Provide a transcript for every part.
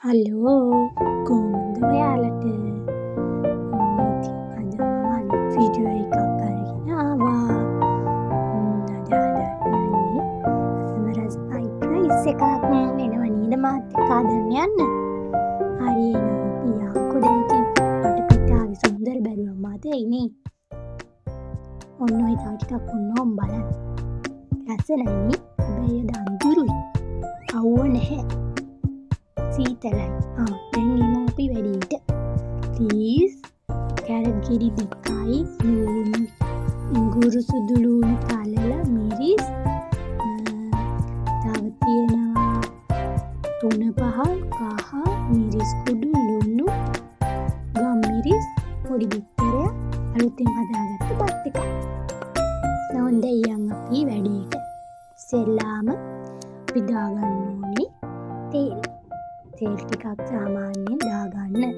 Hello කොහොමද ඔයාලට? ඉතින් අද මම අලුත් වීඩියෝ එකක් අරගෙන ආවා. අද හදන්නේ රස ෆ්‍රයිඩ් රයිස් එකක් වෙනවා නේද මාත් එක්ක හදන්න යන්න. හරි එහෙනම් අපි යමුකෝ දැන් ඉතින් වටපිටාවේ සුන්දර බැලුවා මතයිනේ. ඔන්න ඔය තව ටිකක් ඔන්න බලන්න. ලස්සනයිනේ. හැබැයි අද අඳුරුයි. අවුව නැහැ. සීතලයි. දැන් එමු අපි වැඩේට. ප්ලීස් කැරට් ගෙඩි 2යි ලූණු ඉඟුරු සුදු ලූණු තලලා මිරිස් තව තියෙනවා 3-5 කහ මිරිස් කුඩු ලුණු ගම්මිරිස් පොඩි බිත්තරය අලුතෙන් හදාගත්ත බත් එකක්. නෝන්ද යන් අපි වැඩේට. ඉස්සෙල්ලාම අපි දාගන්න ඕනේ තෙල්. තෙල් ටිකක් සාමාන්‍යයෙන් දාගන්න.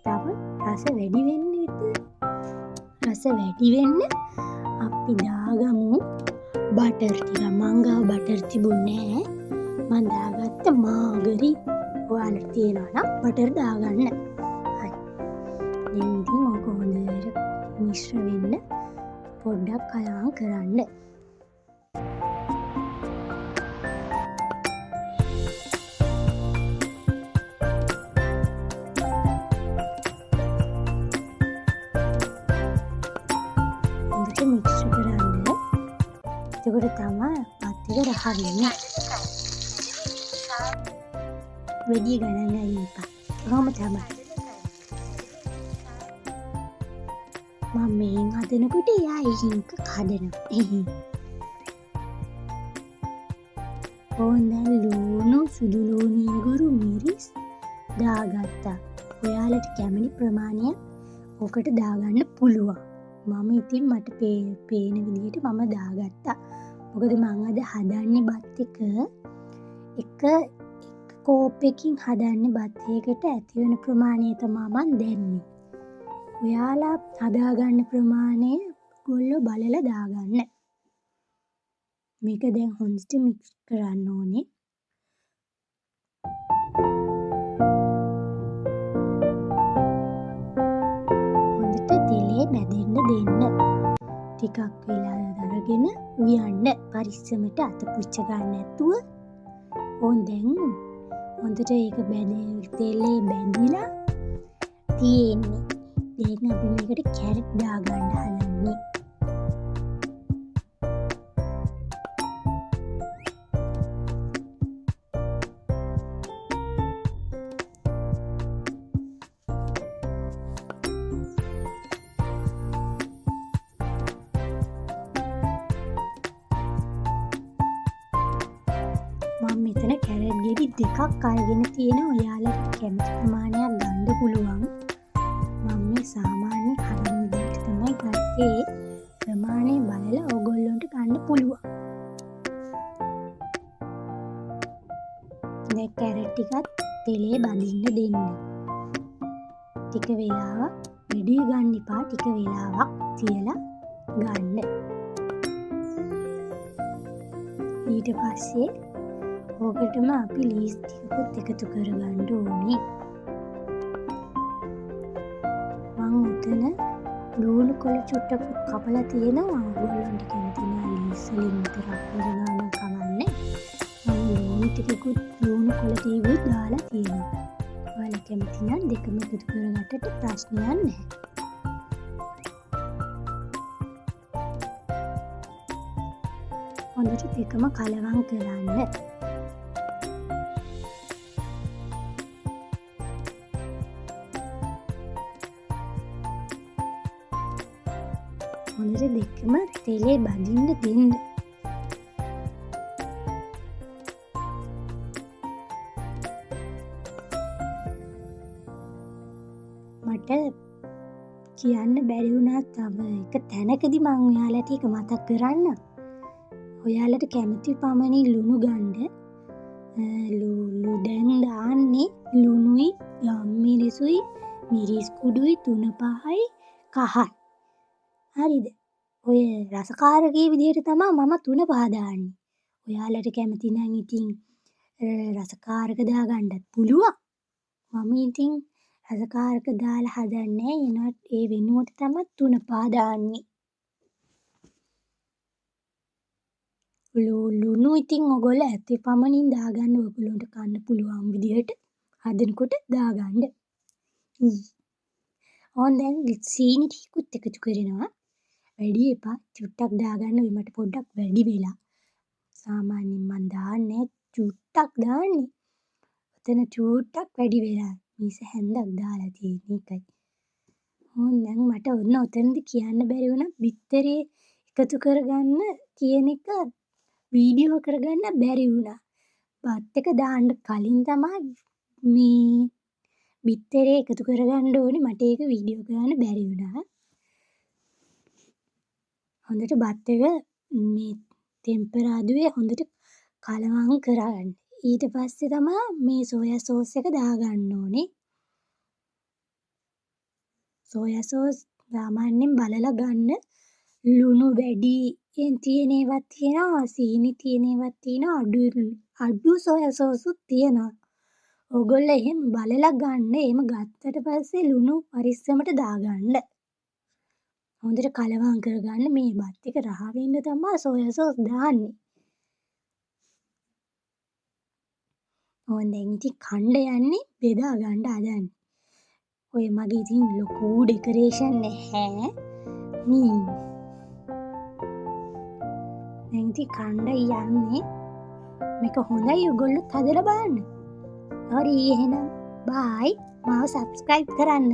තව රස වැඩි වෙන්න රස වැඩි වෙන්න අපි දාගමු බටර් ටික. මං ගාව බටර් තිබුණේ නැහැ. මං දාගත්ත මාගරි. ඔයාලට තියෙනවා නම් බටර් දාගන්න. හරි. දැන් ඉතින් ඕක හොඳට මිශ්‍ර වෙන්න පොඩ්ඩක් කලවම් කරන්න. මික්ස් කරන්න. එතකොට තමයි පත් එක රහ වෙන්නේ. වැඩි ගණන් අයිපා. කොහොම තමයි. මම මේන් හදනකොට එයා එහෙන්ක හදනවා. ඕන ලුණු සුදු ලුණු ඉඟුරු මිරිස් දාගත්තා. ඔයාලට කැමති ප්‍රමාණයක් ඔකට දාගන්න පුළුවන්. මම ඉතින් මට පේන විදිහට මම දාගත්තා. මොකද මං අද හදන්නේ බත් එක කෝප්පකින් හදන්නේ බත් එකකට ඇති වෙන ප්‍රමාණය තමයි මං දෙන්නේ. ඔයාලා හදාගන්න ප්‍රමාණය ඔයගොල්ලෝ බලලා දාගන්න. මේක දැන් හොඳට මික්ස් කරන්න ඕනේ. තෙලේ බැදෙන්න දෙන්න. ටිකක් වෙලා අරගෙන උයන්න පරිස්සමට අත පුච්ච ගන්න නැතුව. දැන් හොඳට ඒක තෙලේ බැඳිලා තියෙන්නේ. දැන් අපි මේකට කැරට් දාගන්න හදන්නේ. මම මෙතන කැරට් ගෙඩි 2ක් අරගෙන තියෙනවා. ඔයාලට කැමති ප්‍රමාණයක් ගන්න පුළුවන්. මම මේ සාමාන්‍ය හදන විදිහට තමයි ගත්තේ. ප්‍රමාණය බලලා ඕගොල්ලන්ට ගන්න පුළුවන්. දැන් කැරට් ටිකත් තෙලේ බඳින්න දෙන්න. ටික වෙලාවක් වැඩි ගන්න එපා. ටික වෙලාවක් තියලා ගන්න. ඊට පස්සේ ඕකටම අපි ලීස් ටිකකුත් එකතු කරගන්න ඕනේ. මං උතන ලුණු කොළ චුට්ටකුත් කපලා තියෙනවා. ඔයගොල්ලන්ට කැමති නම් ලීස් වලින් විතරක් කරනවා නම් කමන්නේ. මම ලුණු ටිකකුත් ලුණු කොළ ටිකකුත් දාලා තියෙනවා. ඔයාලා කැමති නම් දෙකම එකතු කරගත්තට ප්‍රශ්නයක් නැහැ. හොඳට දෙකම කලවම් කරන්න. හොඳට දෙකම තෙලේ බඳින්න දෙන්න. මට කියන්න බැරි වුණා තව එක තැනකදී මං ඔයාලට ඒක මතක් කරන්න. ඔයාලට කැමති පමණින් ලුණු ගන්න. ලුණු දැන් දාන්නේ ලුණුයි ගම්මිරිසුයි මිරිස් කුඩුයි 3-5යි කහයි. හරිද? ඔය රසකාරකයේ විදිහට තමයි මම 3-5 දාන්නේ. ඔයාලට කැමති නම් ඉතින් රසකාරක දාගන්නත් පුළුවන්. මම ඉතින් රසකාරක දාලා හදන්නේ එනත් ඒ වෙනුවට තමයි තුනපා දාන්නේ. ලුණු ඉතින් ඔයගොල්ලෝ ඇති පමණින් දාගන්න ඔයගොල්ලන්ට කන්න පුළුවන් විදිහට හදනකොට දාගන්න. ඕන් දැන් සීනි ටිකකුත් එකතු කරනවා. වැඩි එපා. චුට්ටක් දාගන්න මට පොඩ්ඩක් වැඩි වෙලා. සාමාන්‍යයෙන් මම දාන්නේ චුට්ටක් දාන්නේ. ඔතන චුට්ටක් වැඩි වෙලා. මිස හැන්දක් දාලා තියෙන එකයි. ඕන් දැන් මට ඔතනදි කියන්න බැරි වුණා බිත්තරේ එකතු කරගන්න කියන එක වීඩියෝ කරගන්න බැරි වුණා. බත් එක දාන්න කලින් තමයි මේ බිත්තරේ එකතු කරගන්න ඕනේ. මට ඒක වීඩියෝ කරන්න බැරි වුණා. හොඳට බත් එක මේ ටෙම්පරාදුවේ හොඳට කලවම් කරගන්න. ඊට පස්සේ තමයි මේ සෝයා සෝස් එක දාගන්න ඕනේ. සෝයා සෝස් සාමාන්‍යයෙන් බලලා ගන්න. ලුණු වැඩියෙන් තියෙන ඒවත් තියෙනවා, සීනි තියෙන ඒවත් තියෙනවා, අඩු සෝයා සෝසුත් තියෙනවා. ඔයගොල්ලෝ එහෙම බලලා ගන්න. එහෙම ගත්තට පස්සේ ලුණු පරිස්සමට දාගන්න. හොඳට කලවම් කරගන්න. මේ බත් එක රහ වෙන්න තමයි සෝයා සෝස් දාන්නේ. ඕන් දැන් ඉතින් කණ්ඩ යන්නේ බෙදා ගන්න හදන්නේ. ඔය මගේ ඉතින් ලොකු ඩෙකරේෂන් නැහැ. දැන් ඉතින් කණ්ඩ යන්නේ. මේක හොඳයි ඔයගොල්ලොත් හදලා බලන්න. හරි එහෙනම් බයි. මාව සබ්ස්ක්‍රයිබ් කරන්න.